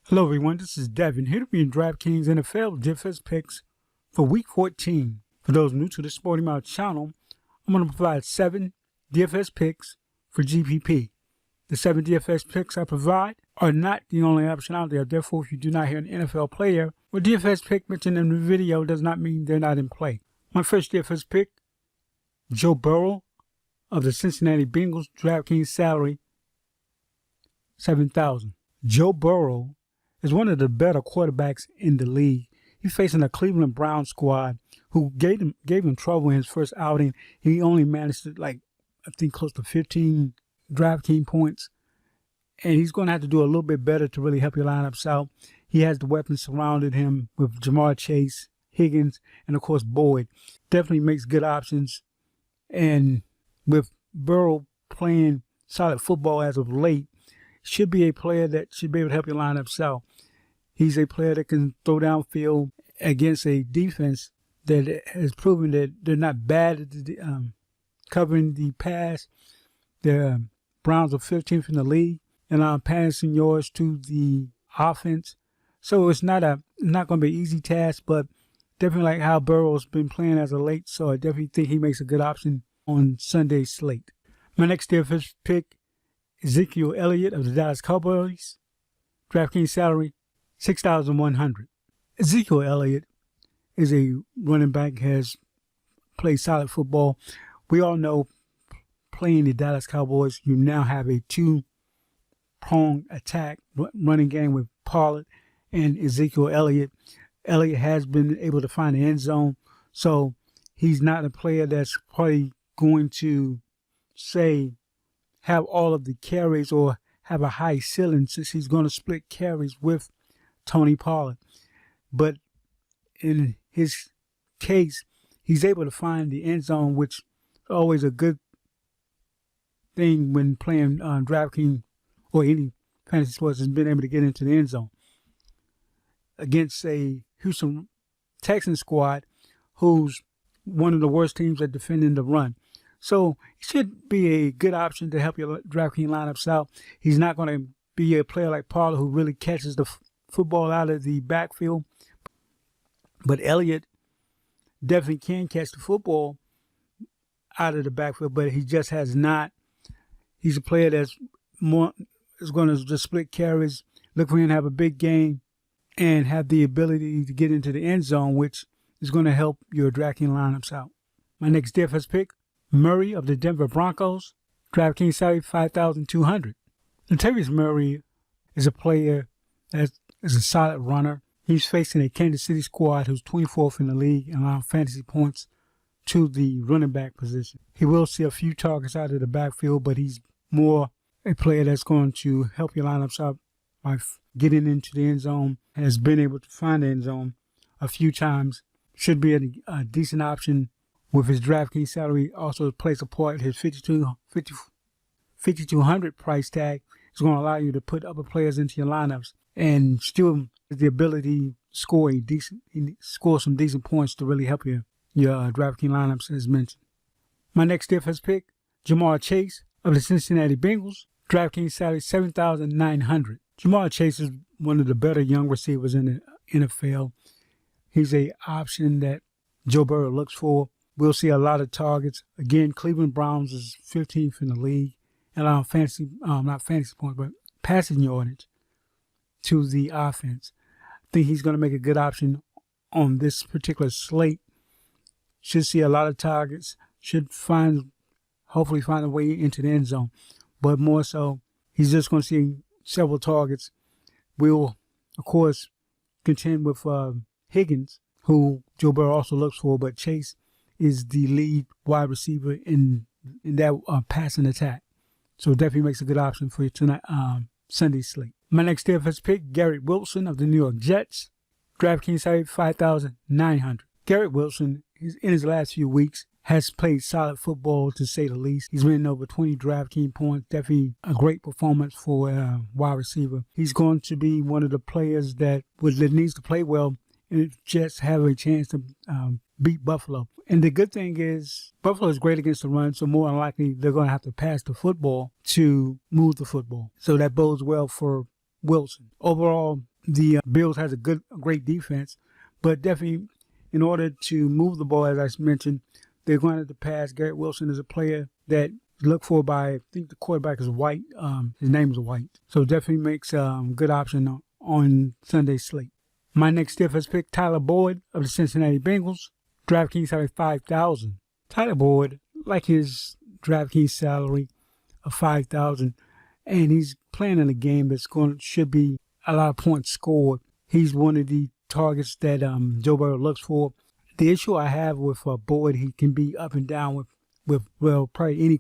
Hello everyone, this is Devin, here to be in DraftKings NFL DFS picks for Week 14. For those new to the Sporty Mouth Channel, I'm going to provide 7 DFS picks for GPP. The 7 DFS picks I provide are not the only option out there. Therefore, if you do not hear an NFL player or DFS pick mentioned in the video, does not mean they're not in play. My first DFS pick, Joe Burrow of the Cincinnati Bengals, DraftKings salary $7,000. Joe Burrow is one of the better quarterbacks in the league. He's facing a Cleveland Browns squad who gave him trouble in his first outing. He only managed to, I think, close to 15 DraftKings points. And he's going to have to do a little bit better to really help your lineups out. He has the weapons surrounded him with Jamar Chase, Higgins, and, of course, Boyd. Definitely makes good options. And with Burrow playing solid football as of late, should be a player that should be able to help your lineups out. He's a player that can throw downfield against a defense that has proven that they're not bad at covering the pass. The Browns are 15th in the league and passing yards to the offense. So it's not going to be an easy task, but definitely like how Burrow's been playing as of late. So I definitely think he makes a good option on Sunday's slate. My next DFS pick, Ezekiel Elliott of the Dallas Cowboys, DraftKings salary $6,100. Ezekiel Elliott is a running back, has played solid football. We all know playing the Dallas Cowboys, you now have a two-pronged attack running game with Pollard and Ezekiel Elliott. Elliott has been able to find the end zone, so he's not a player that's probably going to have all of the carries or have a high ceiling, since he's going to split carries with Tony Pollard. But in his case, he's able to find the end zone, which is always a good thing when playing DraftKings or any fantasy sports, has been able to get into the end zone against a Houston Texans squad who's one of the worst teams at defending the run. So he should be a good option to help your DraftKings lineups out. He's not going to be a player like Pollard who really catches the football out of the backfield. But Elliott definitely can catch the football out of the backfield, but he just has not. He's a player that's is going to just split carries, look for him to have a big game, and have the ability to get into the end zone, which is going to help your DraftKings lineups out. My next DFS pick, Murray of the Denver Broncos, DraftKings salary $5,200. Latavius Murray is a player that is a solid runner. He's facing a Kansas City squad who's 24th in the league and allowing fantasy points to the running back position. He will see a few targets out of the backfield, but he's more a player that's going to help your lineups out by getting into the end zone, has been able to find the end zone a few times. Should be a decent option. With his DraftKings salary also plays a part. His $5,200 price tag is going to allow you to put other players into your lineups and still the ability to score some decent points to really help your DraftKings lineups, as mentioned. My next DFS pick, Jamar Chase of the Cincinnati Bengals, DraftKings salary $7,900. Jamar Chase is one of the better young receivers in the NFL. He's an option that Joe Burrow looks for. We'll see a lot of targets. Again, Cleveland Browns is 15th in the league, and not fantasy points, but passing yardage to the offense. I think he's going to make a good option on this particular slate. Should see a lot of targets. Should hopefully find a way into the end zone. But more so, he's just going to see several targets. We'll, of course, contend with Higgins, who Joe Burrow also looks for, but Chase is the lead wide receiver in that passing attack. So it definitely makes a good option for you tonight, Sunday slate. My next DFS pick, Garrett Wilson of the New York Jets. DraftKings salary $5,900. Garrett Wilson, in his last few weeks, has played solid football, to say the least. He's winning over 20 DraftKings points. Definitely a great performance for a wide receiver. He's going to be one of the players that needs to play well and Jets have a chance to beat Buffalo. And the good thing is Buffalo is great against the run, so more than likely they're going to have to pass the football to move the football. So that bodes well for Wilson. Overall, the Bills has a great defense, but definitely in order to move the ball, as I mentioned, they're going to have to pass. Garrett Wilson is a player that is looked for by, I think the quarterback is White. His name is White. So definitely makes a good option on Sunday's slate. My next DFS pick, Tyler Boyd of the Cincinnati Bengals. DraftKings have a 5,000. Tyler Boyd, like his DraftKings salary of 5,000, and he's playing in a game that's should be a lot of points scored. He's one of the targets that Joe Burrow looks for. The issue I have with Boyd, he can be up and down with probably any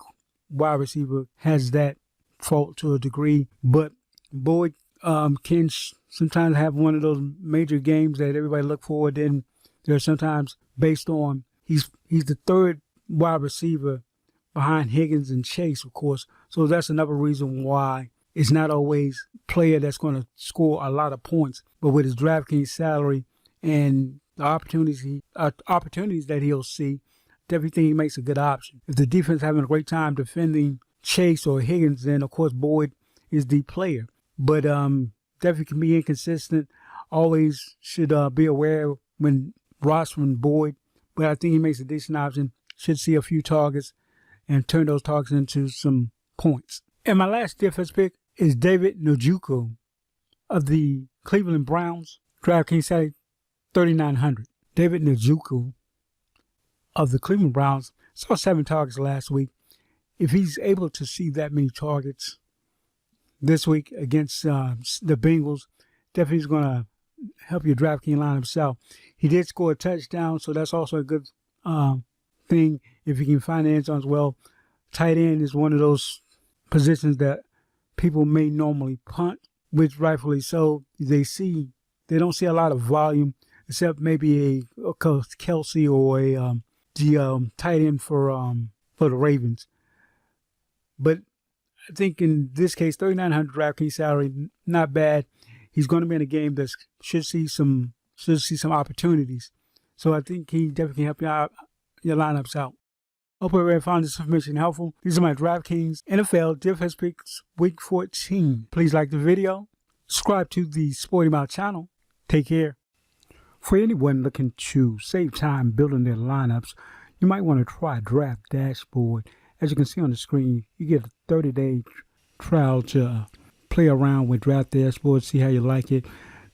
wide receiver has that fault to a degree, but Boyd can sometimes have one of those major games that everybody look for. Then there's sometimes based on he's the third wide receiver behind Higgins and Chase, of course. So that's another reason why it's not always a player that's going to score a lot of points. But with his DraftKings salary and the opportunities that he'll see, definitely think he makes a good option. If the defense is having a great time defending Chase or Higgins, then of course Boyd is the player. But definitely can be inconsistent. Always should be aware when rostering Boyd. But I think he makes a decent option. Should see a few targets and turn those targets into some points. And my last DFS pick is David Njoku of the Cleveland Browns. DraftKings Saturday 3,900. David Njoku of the Cleveland Browns saw 7 targets last week. If he's able to see that many targets this week against the Bengals, definitely is going to help your DraftKings line himself. He did score a touchdown, so that's also a good thing if you can find the end zone as well. Tight end is one of those positions that people may normally punt, which rightfully so. They don't see a lot of volume, except maybe a Kelsey or the tight end for the Ravens. But I think in this case, 3,900 DraftKings salary, not bad. He's going to be in a game that should see some opportunities. So I think he definitely can help you out, your lineups out. Hope everybody found this information helpful. These are my DraftKings NFL DFS picks week 14. Please like the video. Subscribe to the Sporty Mouth Channel. Take care. For anyone looking to save time building their lineups, you might want to try Draft Dashboard. As you can see on the screen, you get a 30-day trial to play around with Draft Dashboard, see how you like it.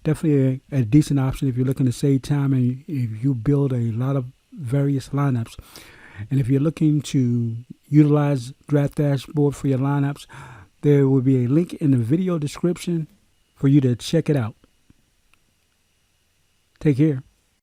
Definitely a decent option if you're looking to save time and if you build a lot of various lineups. And if you're looking to utilize Draft Dashboard for your lineups, there will be a link in the video description for you to check it out. Take care.